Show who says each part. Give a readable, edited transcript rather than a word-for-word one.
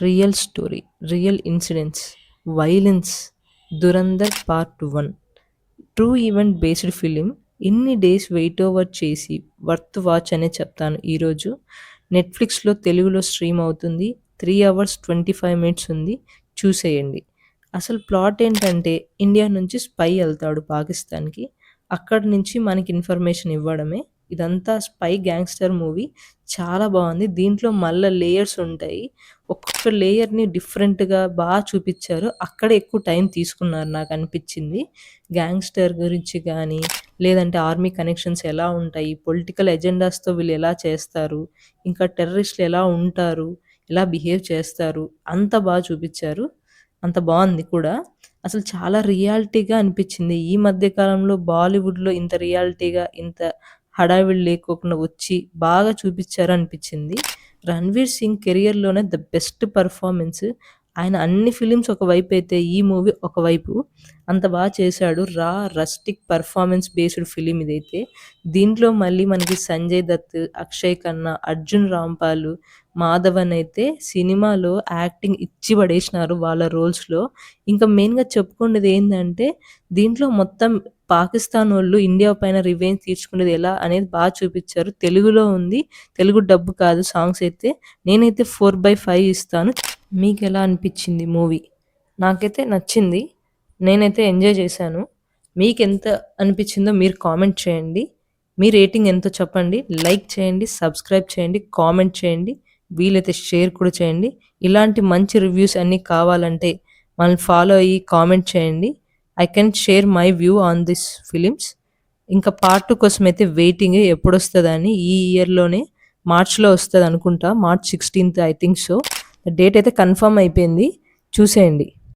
Speaker 1: Real story, real incidents, violence, 'Dhurandhar part 1' true event based film. ఇన్ని days wait over చేసి worth watch అనే చెప్తాను ఈరోజు. నెట్‌ఫ్లిక్స్‌లో తెలుగులో స్ట్రీమ్ అవుతుంది. 3 అవర్స్ 25 మినిట్స్ ఉంది. చూసేయండి. అసలు ప్లాట్ ఏంటంటే ఇండియా నుంచి స్పై ఎళ్తాడు పాకిస్తాన్‌కి. అక్కడి నుంచి మనకి ఇన్ఫర్మేషన్ ఇవ్వడమే. ఇదంతా స్పై గ్యాంగ్‌స్టర్ మూవీ. చాలా బావుంది. దీంట్లో మళ్ళా లేయర్స్ ఉంటాయి. ఒక్కొక్క లేయర్‌ని డిఫరెంట్‌గా చూపిచ్చారు. అక్కడే ఎక్కువ టైం తీసుకున్నారు నాకనిపిచ్చింది. గ్యాంగ్‌స్టర్ గురించి గానీ, లేదంటే ఆర్మీ కనెక్షన్స్ ఎలా ఉంటాయి, పొలిటికల్ ఎజెండాస్‌తో వీళ్ళు ఎలా చేస్తారు, ఇంకా టెర్రరిస్టులు ఎలా ఉంటారు, ఎలా బిహేవ్ చేస్తారు, అంత చూపిచ్చారు. అంత బావుంది కూడా. అసలు చాలా రియాలిటీగా అనిపిచ్చింది. ఈ మధ్య కాలంలో బాలీవుడ్‌లో ఇంత రియాలిటీగా, ఇంత హడావిడి లేకోకుండా వచ్చి బాగా చూపిచ్చారనిపిచ్చింది. 'రణ్వీర్ సింగ్' కెరియర్‌లోనే ద బెస్ట్ పెర్ఫార్మన్స్. ఆయన అన్ని ఫిల్మ్స్ ఒకవైపైతే ఈ మూవీ ఒకవైపు. అంత చేశాడు. రస్టిక్ పెర్ఫార్మన్స్ బేస్డ్ ఫిల్మ్ ఇదైతే. దీంట్లో మళ్ళీ మనకి సంజయ్ దత్, అక్షయ్ ఖన్నా, అర్జున్ రాంపాల్, మాధవన్ అయితే సినిమాలో యాక్టింగ్ ఇచ్చి పడేసినారు వాళ్ళ రోల్స్‌లో. ఇంకా మెయిన్‌గా చెప్పుకునేది ఏందంటే దీంట్లో మొత్తం పాకిస్తానోళ్ళు ఇండియా పైన రివెంజ్ తీర్చుకునేది ఎలా అనేది చూపిచ్చారు. తెలుగులో ఉంది. తెలుగు డబ్ కాదు సాంగ్స్ అయితే. నేనైతే 4/5 ఇస్తాను. మీకెలా అనిపిచ్చింది మూవీ? నాకైతే నచ్చింది. నేనైతే ఎంజాయ్ చేశాను. మీకెంత అనిపిచ్చిందో మీరు కామెంట్ చేయండి. మీ రేటింగ్ ఎంతో చెప్పండి. లైక్ చేయండి, సబ్స్క్రైబ్ చేయండి, కామెంట్ చేయండి. వీలైతే షేర్ కూడా చేయండి. ఇలాంటి మంచి రివ్యూస్ అన్నీ కావాలంటే మనల్ని ఫాలో అయ్యి కామెంట్ చేయండి. I can share my view on this films. ఇంకా పార్ట్ 2 కోసమైతే వెయిటింగ్ ఎప్పుడొస్తదని. ఈ ఇయర్‌లోనే మార్చ్‌లో వస్తదనుకుంటా. మార్చ్ 16థ్ ఐ థింక్ సో. డేట్ అయితే కన్ఫర్మ్ అయిపోయింది. చూసేయండి.